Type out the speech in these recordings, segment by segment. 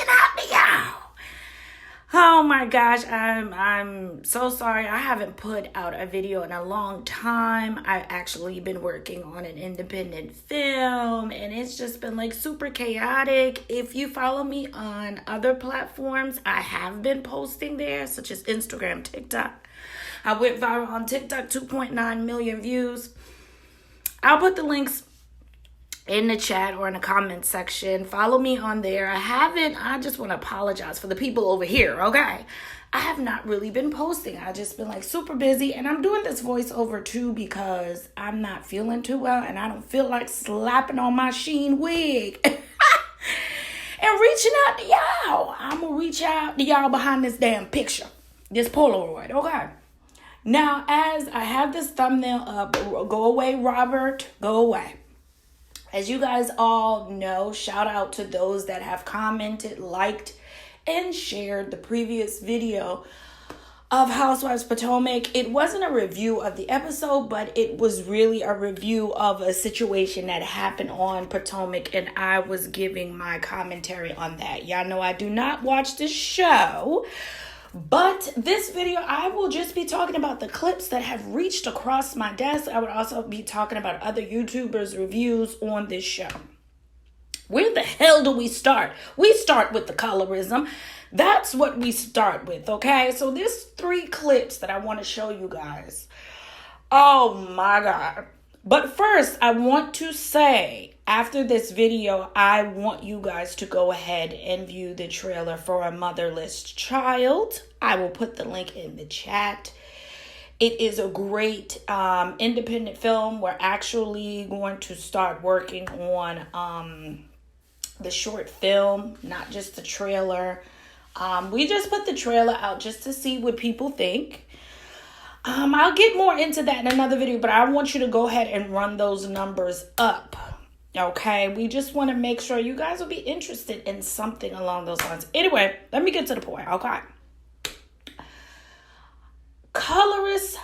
out to y'all. Oh my gosh, I'm so sorry. I haven't put out a video in a long time. I've actually been working on an independent film and it's just been like super chaotic. If you follow me on other platforms, I have been posting there, such as Instagram, TikTok. I went viral on TikTok, 2.9 million views. I'll put the links in the chat or in the comment section. Follow me on there. I just want to apologize for the people over here, okay? I have not really been posting. I just been like super busy, and I'm doing this voiceover too because I'm not feeling too well and I don't feel like slapping on my Sheen wig and reaching out to y'all. I'm gonna reach out to y'all behind this damn picture, this Polaroid, okay? Now, as I have this thumbnail up, go away, Robert, go away. As you guys all know, shout out to those that have commented, liked, and shared the previous video of Housewives of Potomac. It wasn't a review of the episode, but it was really a review of a situation that happened on Potomac, and I was giving my commentary on that. Y'all know I do not watch this show, but this video, I will just be talking about the clips that have reached across my desk. I would also be talking about other YouTubers' reviews on this show. Where the hell do we start? We start with the colorism. That's what we start with, okay? So there's 3 clips that I want to show you guys. Oh my God. But first, I want to say, after this video, I want you guys to go ahead and view the trailer for A Motherless Child. I will put the link in the chat. It is a great independent film. We're actually going to start working on the short film, not just the trailer. We just put the trailer out just to see what people think. I'll get more into that in another video, but I want you to go ahead and run those numbers up. Okay, we just want to make sure you guys will be interested in something along those lines. Anyway, let me get to the point, okay? Colorist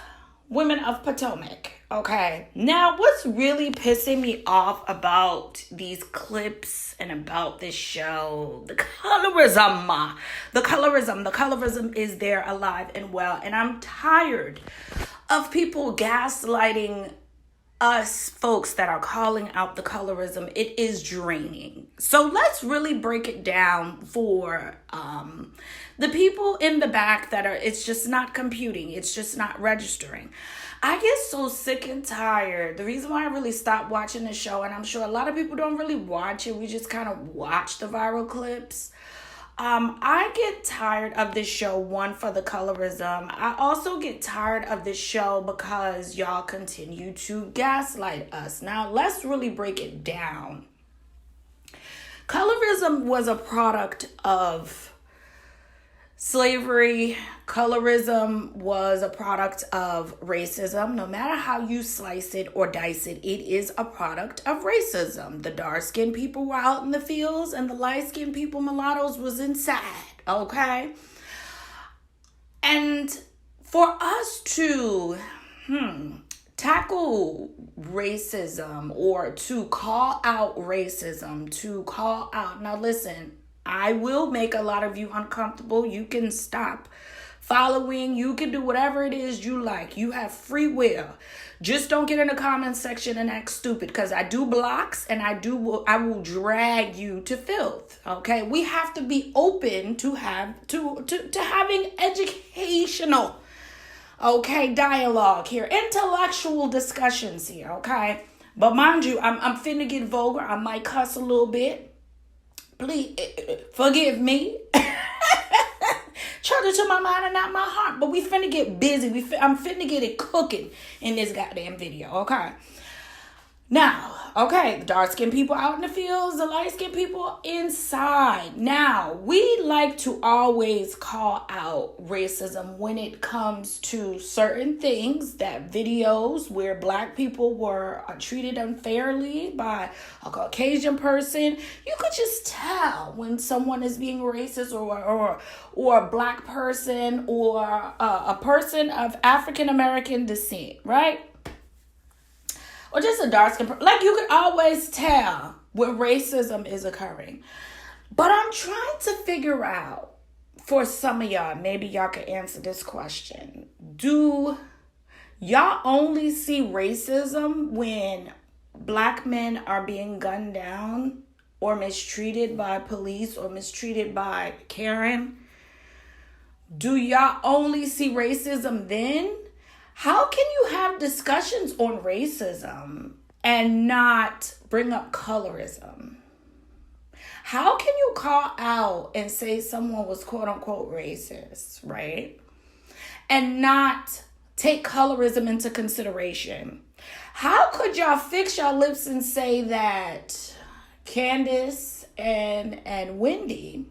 women of Potomac, okay? Now, what's really pissing me off about these clips and about this show, the colorism is there alive and well, and I'm tired of people gaslighting us folks that are calling out the colorism. It is draining. So let's really break it down for the people in the back that are, it's just not computing. It's just not registering. I get so sick and tired. The reason why I really stopped watching the show, and I'm sure a lot of people don't really watch it, we just kind of watch the viral clips. I get tired of this show, one, for the colorism. I also get tired of this show because y'all continue to gaslight us. Now, let's really break it down. Colorism was a product of slavery. Colorism was a product of racism. No matter how you slice it or dice it, it is a product of racism. The dark-skinned people were out in the fields and the light-skinned people, mulattoes, was inside, okay? And for us to tackle racism or to call out racism, now listen, I will make a lot of you uncomfortable. You can stop following. You can do whatever it is you like. You have free will. Just don't get in the comment section and act stupid, because I do blocks and I will drag you to filth. Okay, we have to be open to having educational, okay, dialogue here, intellectual discussions here. Okay, but mind you, I'm finna get vulgar. I might cuss a little bit. Please forgive me. Charge it to my mind and not my heart. But we finna get busy. I'm finna get it cooking in this goddamn video, okay? Now, okay, the dark-skinned people out in the fields, the light-skinned people inside. Now, we like to always call out racism when it comes to certain things, that videos where black people were treated unfairly by a Caucasian person. You could just tell when someone is being racist, or a black person, or a person of African-American descent, right? Or just a dark skin person. Like, you can always tell when racism is occurring. But I'm trying to figure out, for some of y'all, maybe y'all could answer this question. Do y'all only see racism when black men are being gunned down or mistreated by police or mistreated by Karen? Do y'all only see racism then? How can you have discussions on racism and not bring up colorism? How can you call out and say someone was quote unquote racist, right? And not take colorism into consideration? How could y'all fix your lips and say that Candace and Wendy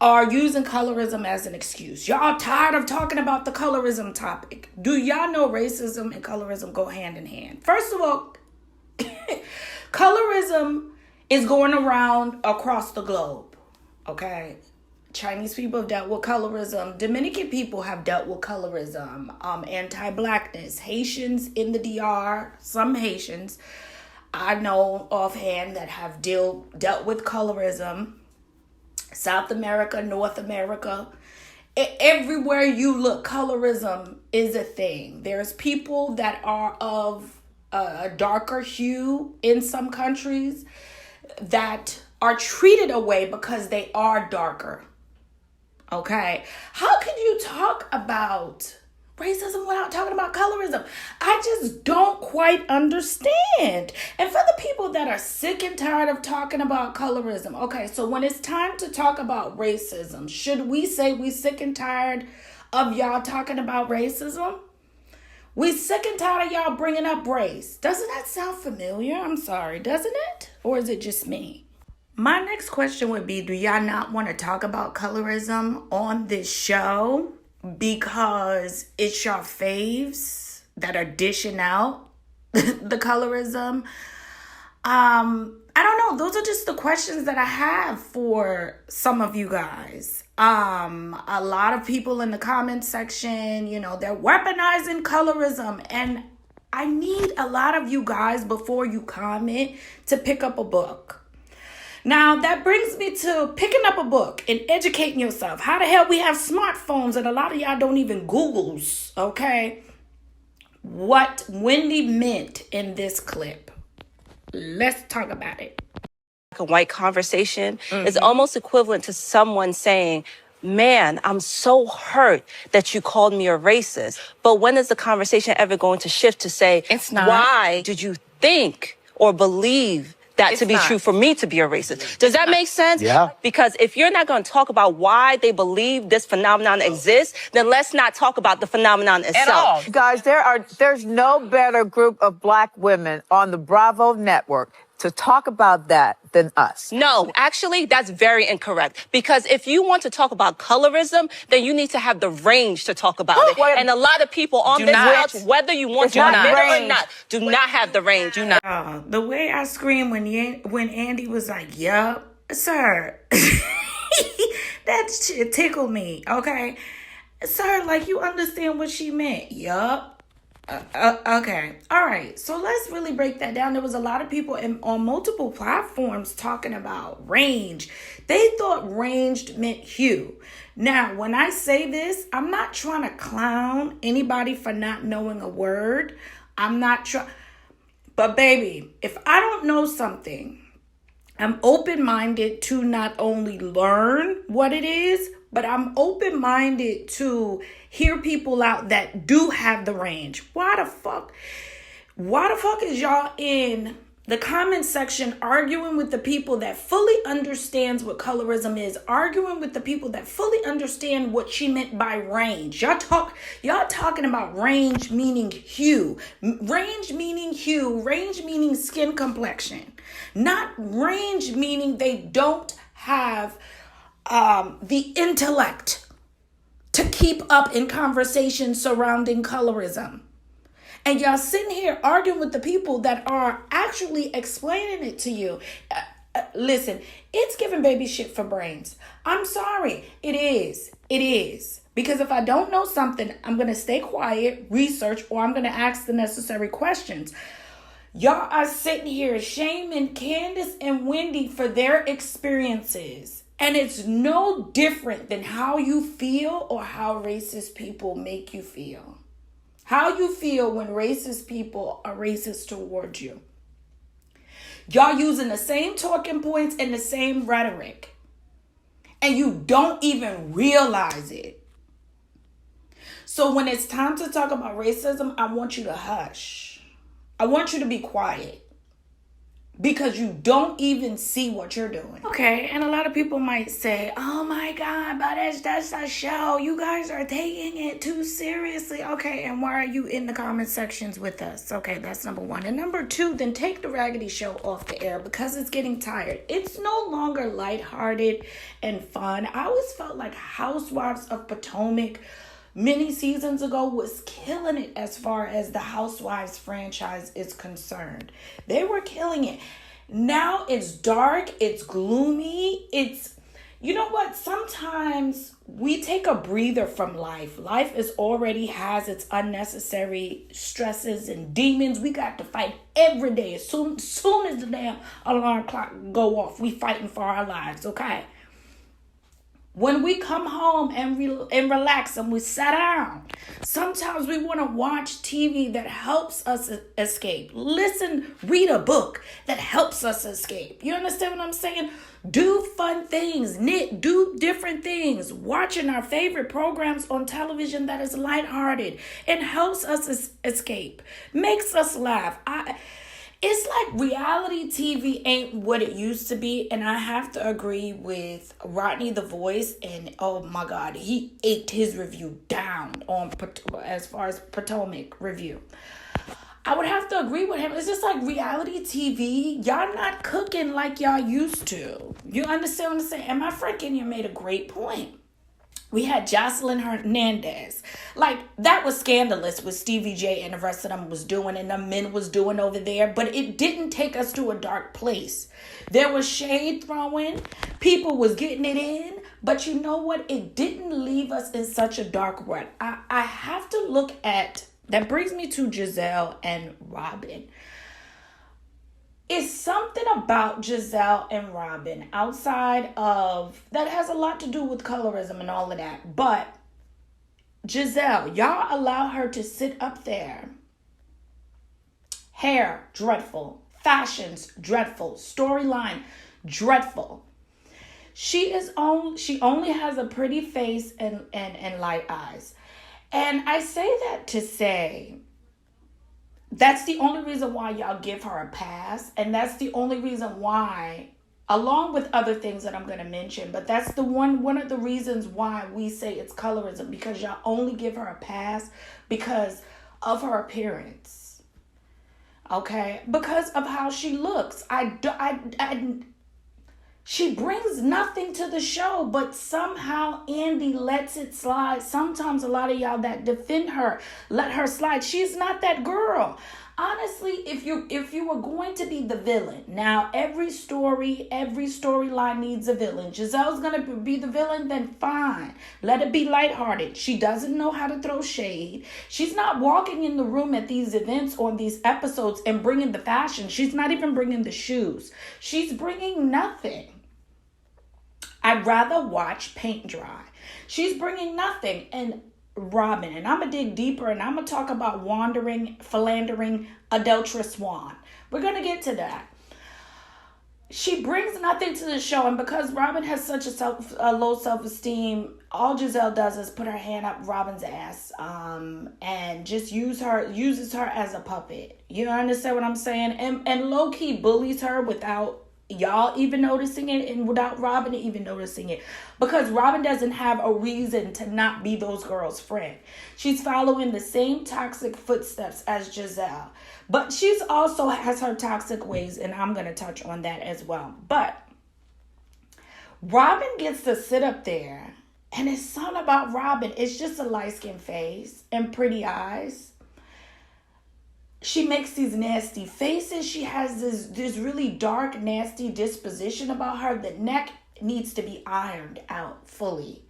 are using colorism as an excuse? Y'all tired of talking about the colorism topic. Do y'all know racism and colorism go hand in hand? First of all, colorism is going around across the globe, okay? Chinese people have dealt with colorism. Dominican people have dealt with colorism, anti-blackness. Haitians in the DR, some Haitians I know offhand that have dealt with colorism. South America, North America, everywhere you look, colorism is a thing. There's people that are of a darker hue in some countries that are treated away because they are darker. Okay? How can you talk about racism without talking about colorism? I just don't quite understand. And for the people that are sick and tired of talking about colorism, okay, so when it's time to talk about racism, should we say we sick and tired of y'all talking about racism? We sick and tired of y'all bringing up race. Doesn't that sound familiar? I'm sorry, doesn't it? Or is it just me? My next question would be, do y'all not want to talk about colorism on this show because it's your faves that are dishing out the colorism? I don't know. Those are just the questions that I have for some of you guys. A lot of people in the comment section, they're weaponizing colorism, and I need a lot of you guys before you comment to pick up a book. Now, that brings me to picking up a book and educating yourself. How the hell we have smartphones and a lot of y'all don't even Googles, okay? What Wendy meant in this clip. Let's talk about it. A white conversation is almost equivalent to someone saying, man, I'm so hurt that you called me a racist. But when is the conversation ever going to shift to say, it's not. Why did you think or believe that to be true for me to be a racist? Does that make sense? Yeah. Because if you're not going to talk about why they believe this phenomenon exists, then let's not talk about the phenomenon itself. Guys, there's no better group of black women on the Bravo network to talk about that than us. No, actually, that's very incorrect. Because if you want to talk about colorism, then you need to have the range to talk about it. And a lot of people on this couch, whether you want to admit it or not, do not have the range. The way I screamed when Andy was like, yup, sir, that shit tickled me, okay? Sir, like, you understand what she meant. Yup. Okay. All right. So let's really break that down. There was a lot of people on multiple platforms talking about range. They thought ranged meant hue. Now, when I say this, I'm not trying to clown anybody for not knowing a word. I'm not trying. But baby, if I don't know something, I'm open-minded to not only learn what it is, but I'm open-minded to hear people out that do have the range. Why the fuck is y'all in the comment section arguing with the people that fully understands what colorism is, arguing with the people that fully understand what she meant by range? Y'all talking about range meaning hue, range meaning skin complexion, not range meaning they don't have the intellect to keep up in conversation surrounding colorism. And y'all sitting here arguing with the people that are actually explaining it to you. Listen, it's giving baby shit for brains. I'm sorry. It is. Because if I don't know something, I'm going to stay quiet, research, or I'm going to ask the necessary questions. Y'all are sitting here shaming Candace and Wendy for their experiences. And it's no different than how you feel or how racist people make you feel. How you feel when racist people are racist towards you. Y'all using the same talking points and the same rhetoric. And you don't even realize it. So when it's time to talk about racism, I want you to hush. I want you to be quiet. Because you don't even see what you're doing. Okay, and a lot of people might say, oh my God, but that's a show. You guys are taking it too seriously. Okay, and why are you in the comment sections with us? Okay, that's number one. And number two, then take the Raggedy Show off the air because it's getting tired. It's no longer lighthearted and fun. I always felt like Housewives of Potomac many seasons ago was killing it as far as the Housewives franchise is concerned. They were killing it. Now it's dark, it's gloomy, you know what? Sometimes we take a breather from life. Life already has its unnecessary stresses and demons. We got to fight every day. As soon as the damn alarm clock go off, we fighting for our lives, okay? When we come home and relax and we sit down, sometimes we want to watch TV that helps us escape. Read a book that helps us escape. You understand what I'm saying? Do fun things, knit, do different things. Watching our favorite programs on television that is lighthearted and helps us escape, makes us laugh. It's like reality TV ain't what it used to be, and I have to agree with Rodney the Voice, and oh my God, he ate his review down on as far as Potomac review. I would have to agree with him. It's just like reality TV. Y'all not cooking like y'all used to. You understand what I'm saying? And my friend Kenya made a great point. We had Jocelyn Hernandez. Like, that was scandalous what Stevie J and the rest of them was doing and the men was doing over there. But it didn't take us to a dark place. There was shade throwing. People was getting it in. But you know what? It didn't leave us in such a dark rut. I have to look at... That brings me to Gizelle and Robyn. It's something about Gizelle and Robyn outside of that has a lot to do with colorism and all of that. But Gizelle, y'all allow her to sit up there. Hair, dreadful. Fashions, dreadful. Storyline, dreadful. She only has a pretty face and light eyes. And I say that to say that's the only reason why y'all give her a pass. And that's the only reason why, along with other things that I'm going to mention, but that's the one of the reasons why we say it's colorism, because y'all only give her a pass because of her appearance. Okay? Because of how she looks. She brings nothing to the show, but somehow Andy lets it slide. Sometimes a lot of y'all that defend her, let her slide. She's not that girl. Honestly, if you were going to be the villain, now every storyline needs a villain. Giselle's going to be the villain, then fine. Let it be lighthearted. She doesn't know how to throw shade. She's not walking in the room at these events on these episodes and bringing the fashion. She's not even bringing the shoes. She's bringing nothing. I'd rather watch paint dry. She's bringing nothing. And Robyn, and I'm going to dig deeper, and I'm going to talk about philandering, adulterous swan. We're going to get to that. She brings nothing to the show, and because Robyn has such a low self-esteem, all Gizelle does is put her hand up Robyn's ass and just uses her as a puppet. You understand what I'm saying? And low-key bullies her without y'all even noticing it, and without Robyn even noticing it, because Robyn doesn't have a reason to not be those girls' friend. She's following the same toxic footsteps as Gizelle, but she's also has her toxic ways, and I'm going to touch on that as well. But Robyn gets to sit up there, and it's something about Robyn. It's just a light-skinned face and pretty eyes. She makes these nasty faces. She has this really dark, nasty disposition about her. The neck needs to be ironed out fully.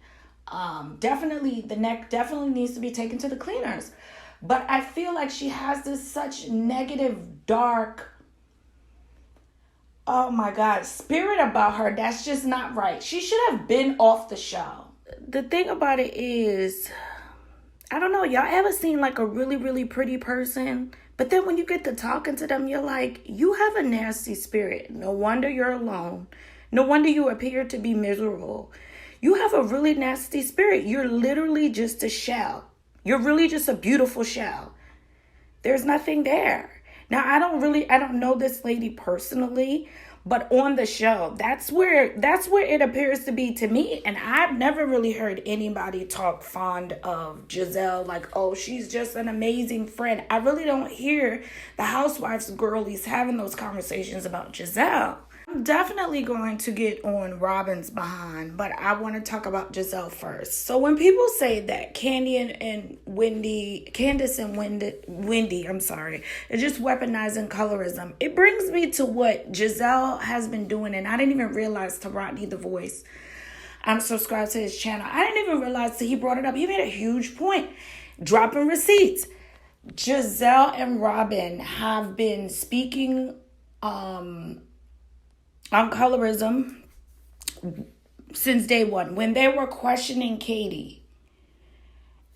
The neck definitely needs to be taken to the cleaners. But I feel like she has this such negative, dark, oh my God, spirit about her that's just not right. She should have been off the show. The thing about it is, I don't know, y'all ever seen like a really, really pretty person? But then when you get to talking to them, you're like, you have a nasty spirit. No wonder you're alone. No wonder you appear to be miserable. You have a really nasty spirit. You're literally just a shell. You're really just a beautiful shell. There's nothing there. Now, I don't know this lady personally, but on the show, that's where it appears to be to me. And I've never really heard anybody talk fond of Gizelle, like, oh, she's just an amazing friend. I really don't hear the Housewives girlies having those conversations about Gizelle. I'm definitely going to get on Robyn's behind, but I want to talk about Gizelle first. So when people say that Candace and Wendy, are just weaponizing colorism, it brings me to what Gizelle has been doing, and I didn't even realize to Rodney the Voice. I'm subscribed to his channel. I didn't even realize that he brought it up. He made a huge point, dropping receipts. Gizelle and Robyn have been speaking on colorism since day one, when they were questioning Katie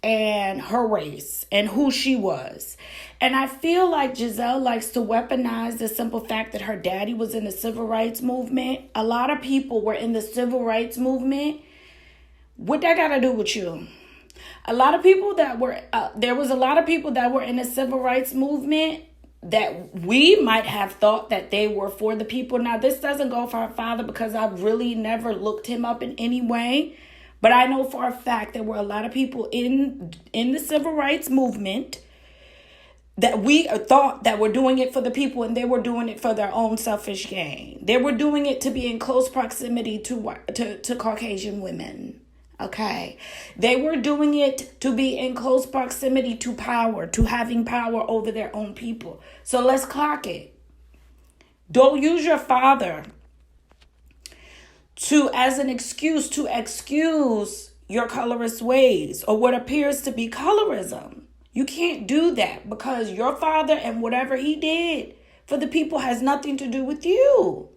and her race and who she was. And I feel like Gizelle likes to weaponize the simple fact that her daddy was in the civil rights movement. A lot of people were in the civil rights movement. What that got to do with you? A lot of people that were, there was a lot of people that were in the civil rights movement that we might have thought that they were for the people. Now, this doesn't go for her father because I really never looked him up in any way. But I know for a fact there were a lot of people in the civil rights movement that we thought that were doing it for the people, and they were doing it for their own selfish gain. They were doing it to be in close proximity to Caucasian women. Okay, they were doing it to be in close proximity to power, to having power over their own people. So let's clock it. Don't use your father as an excuse to excuse your colorist ways or what appears to be colorism. You can't do that because your father and whatever he did for the people has nothing to do with you.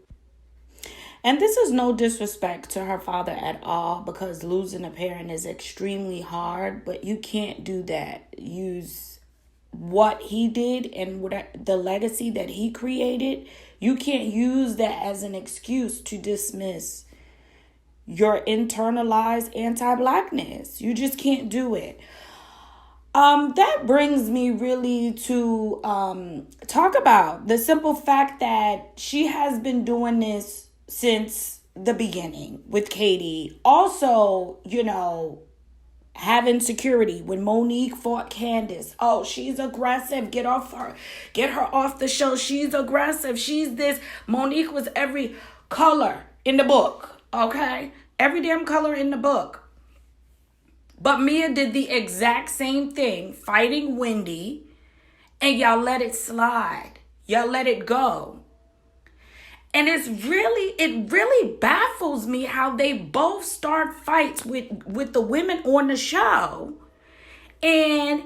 And this is no disrespect to her father at all, because losing a parent is extremely hard, but you can't do that. Use what he did and the legacy that he created. You can't use that as an excuse to dismiss your internalized anti-Blackness. You just can't do it. That brings me really to talk about the simple fact that she has been doing this since the beginning with Katie. Also, having security when Monique fought Candace. Oh, she's aggressive. Get her off the show. She's aggressive. She's this. Monique was every color in the book. Okay? Every damn color in the book. But Mia did the exact same thing, fighting Wendy, and y'all let it slide. Y'all let it go. And it really baffles me how they both start fights with the women on the show. And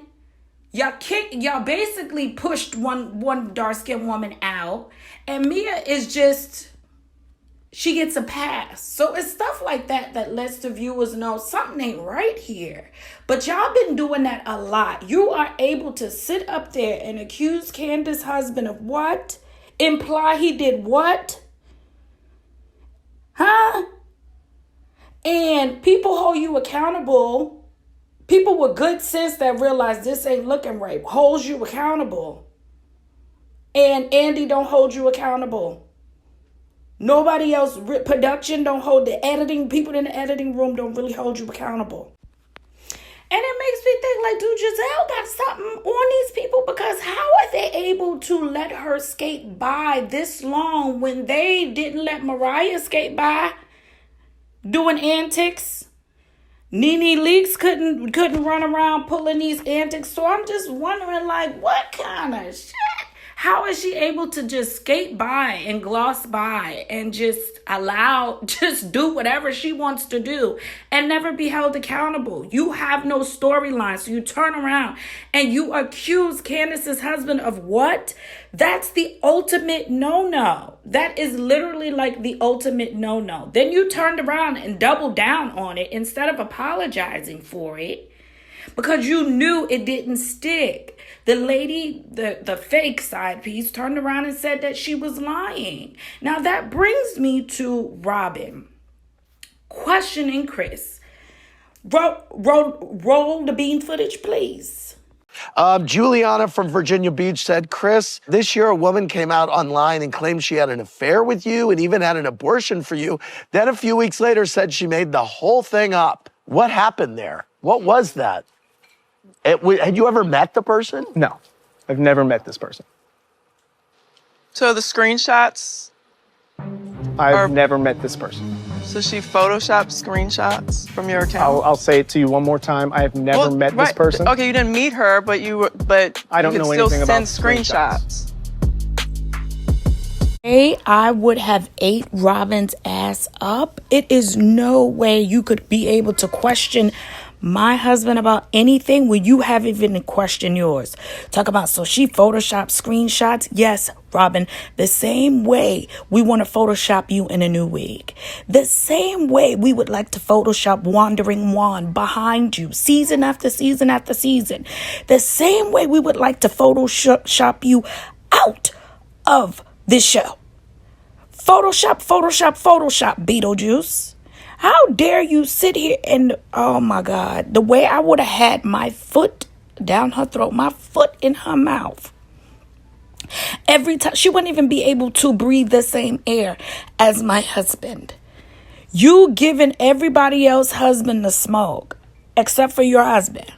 y'all basically pushed one dark-skinned woman out. And Mia is just, she gets a pass. So it's stuff like that lets the viewers know something ain't right here. But y'all been doing that a lot. You are able to sit up there and accuse Candace's husband of what? Imply he did what? Huh? And people hold you accountable. People with good sense that realize this ain't looking right holds you accountable. And Andy don't hold you accountable. Nobody else, production don't hold, the editing, people in the editing room don't really hold you accountable. And it makes me think, like, dude, Gizelle got something on these people, because how are they able to let her skate by this long when they didn't let Mariah skate by doing antics? Nene Leakes couldn't run around pulling these antics. So I'm just wondering, like, what kind of shit? How is she able to just skate by and gloss by and just just do whatever she wants to do and never be held accountable? You have no storyline. So you turn around and you accuse Candace's husband of what? That's the ultimate no-no. That is literally like the ultimate no-no. Then you turned around and doubled down on it instead of apologizing for it because you knew it didn't stick. The lady, the fake side piece, turned around and said that she was lying. Now that brings me to Robyn questioning Chris. Roll the bean footage, please. Juliana from Virginia Beach said, Chris, this year a woman came out online and claimed she had an affair with you and even had an abortion for you. Then a few weeks later said she made the whole thing up. What happened there? What was that? Had you ever met the person? No, I've never met this person. So the screenshots? I've never met this person. So she photoshopped screenshots from your account? I'll say it to you one more time. I have never met this person. Okay, you didn't meet her, but I don't know anything about screenshots. I would have ate Robyn's ass up. It is no way you could be able to question my husband about anything when you haven't even questioned yours. Talk about, so she photoshopped screenshots. Yes, Robyn, the same way we want to Photoshop you in a new wig. The same way we would like to Photoshop Wandering Wand behind you season after season after season. The same way we would like to Photoshop you out of this show. Photoshop, Beetlejuice. How dare you sit here and, oh my God, the way I would have had my foot down her throat, my foot in her mouth. Every time, she wouldn't even be able to breathe the same air as my husband. You giving everybody else's husband the smoke, except for your husband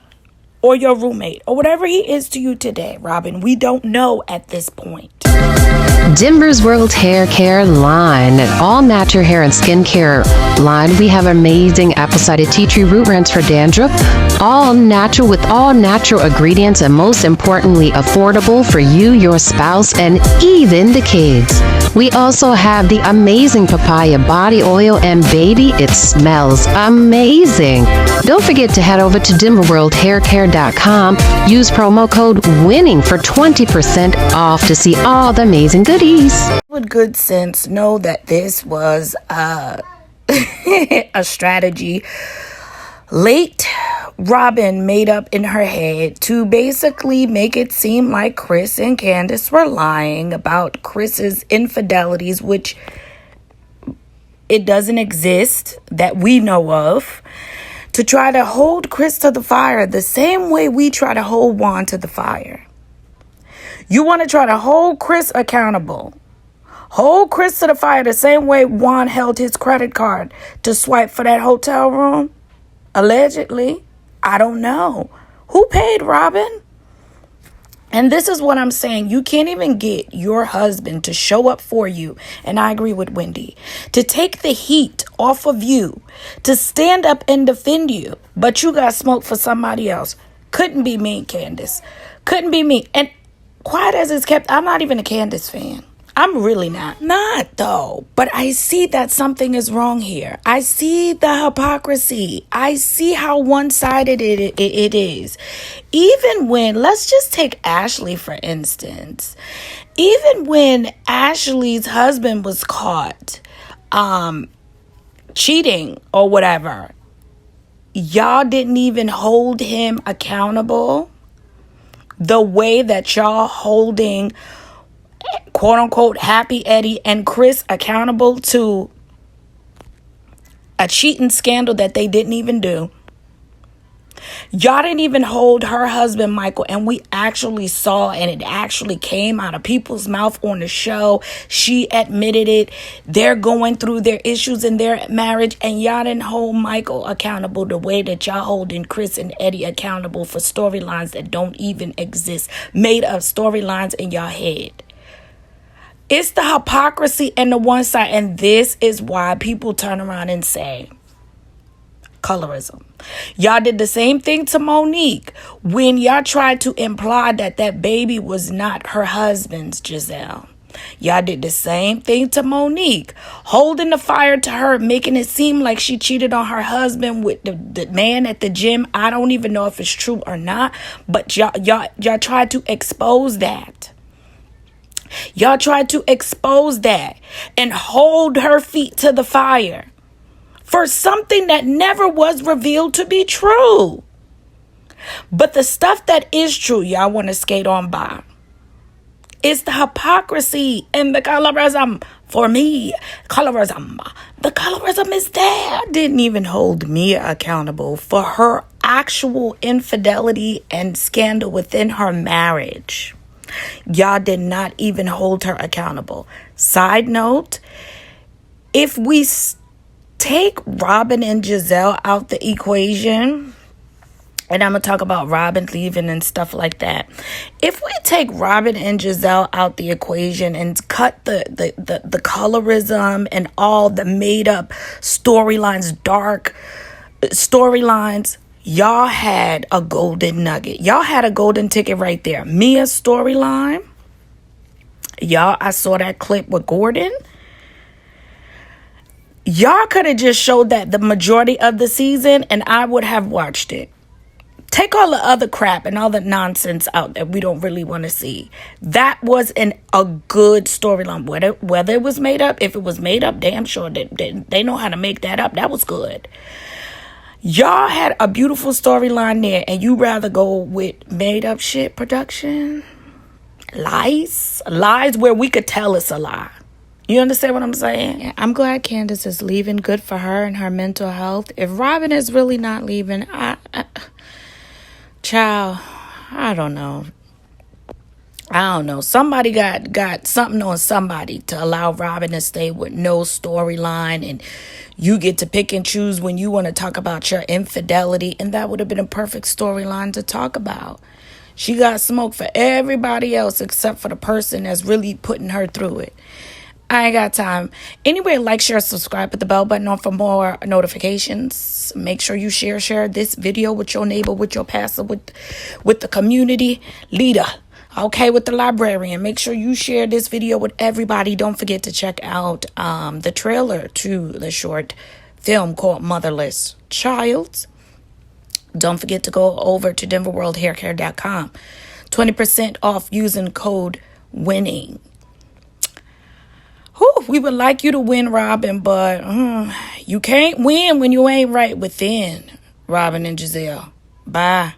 or your roommate or whatever he is to you today, Robyn. We don't know at this point. Denver's World Hair Care line, an all-natural hair and skincare line. We have amazing apple-cider tea tree root rinse for dandruff, all natural with all natural ingredients, and most importantly, affordable for you, your spouse, and even the kids. We also have the amazing papaya body oil, and baby, it smells amazing. Don't forget to head over to denverworldhaircare.com. Use promo code WINNING for 20% off to see all the amazing goodies. With good sense, know that this was a strategy late Robyn made up in her head to basically make it seem like Chris and Candace were lying about Chris's infidelities, which it doesn't exist that we know of, to try to hold Chris to the fire the same way we try to hold Juan to the fire. You want to try to hold Chris accountable. Hold Chris to the fire the same way Juan held his credit card to swipe for that hotel room? Allegedly. I don't know. Who paid Robyn? And this is what I'm saying. You can't even get your husband to show up for you. And I agree with Wendy. To take the heat off of you. To stand up and defend you. But you got smoke for somebody else. Couldn't be me, Candace. Couldn't be me. And quiet as it's kept, I'm not even a Candace fan. I'm really not. Not, though. But I see that something is wrong here. I see the hypocrisy. I see how one-sided it is. Even when, let's just take Ashley, for instance. Even when Ashley's husband was caught cheating or whatever, y'all didn't even hold him accountable the way that y'all holding quote unquote Happy Eddie and Chris accountable to a cheating scandal that they didn't even do. Y'all didn't even hold her husband, Michael, and we actually saw, and it actually came out of people's mouth on the show. She admitted it. They're going through their issues in their marriage, and y'all didn't hold Michael accountable the way that y'all holding Chris and Eddie accountable for storylines that don't even exist, made up storylines in y'all head. It's the hypocrisy and the one side, and this is why people turn around and say, Colorism. Y'all did the same thing to Monique when y'all tried to imply that that baby was not her husband's, Gizelle. Y'all did the same thing to Monique, holding the fire to her, making it seem like she cheated on her husband with the man at the gym. I don't even know if it's true or not, but y'all tried to expose that. Y'all tried to expose that and hold her feet to the fire for something that never was revealed to be true. But the stuff that is true, y'all want to skate on by. It's the hypocrisy and the colorism. For me, colorism. The colorism is there. Didn't even hold Mia accountable for her actual infidelity and scandal within her marriage. Y'all did not even hold her accountable. Side note, if we take Robyn and Gizelle out the equation, and I'm going to talk about Robyn leaving and stuff like that. If we take Robyn and Gizelle out the equation and cut the colorism and all the made up storylines, dark storylines, y'all had a golden nugget. Y'all had a golden ticket right there. Mia's storyline. Y'all, I saw that clip with Gordon. Y'all could have just showed that the majority of the season and I would have watched it. Take all the other crap and all the nonsense out that we don't really want to see. That was a good storyline. Whether it was made up, if it was made up, damn sure they know how to make that up. That was good. Y'all had a beautiful storyline there, and you rather go with made up shit production? Lies where we could tell it's a lie. You understand what I'm saying? Yeah, I'm glad Candace is leaving. Good for her and her mental health. If Robyn is really not leaving, child, I don't know. Somebody got something on somebody to allow Robyn to stay with no storyline, and you get to pick and choose when you want to talk about your infidelity, and that would have been a perfect storyline to talk about. She got smoke for everybody else except for the person that's really putting her through it. I ain't got time. Anyway, like, share, subscribe, put the bell button on for more notifications. Make sure you share this video with your neighbor, with your pastor, with the community leader, okay, with the librarian. Make sure you share this video with everybody. Don't forget to check out the trailer to the short film called Motherless Child. Don't forget to go over to denverworldhaircare.com. 20% off using code WINNING. We would like you to win, Robyn, but you can't win when you ain't right within. Robyn and Gizelle. Bye.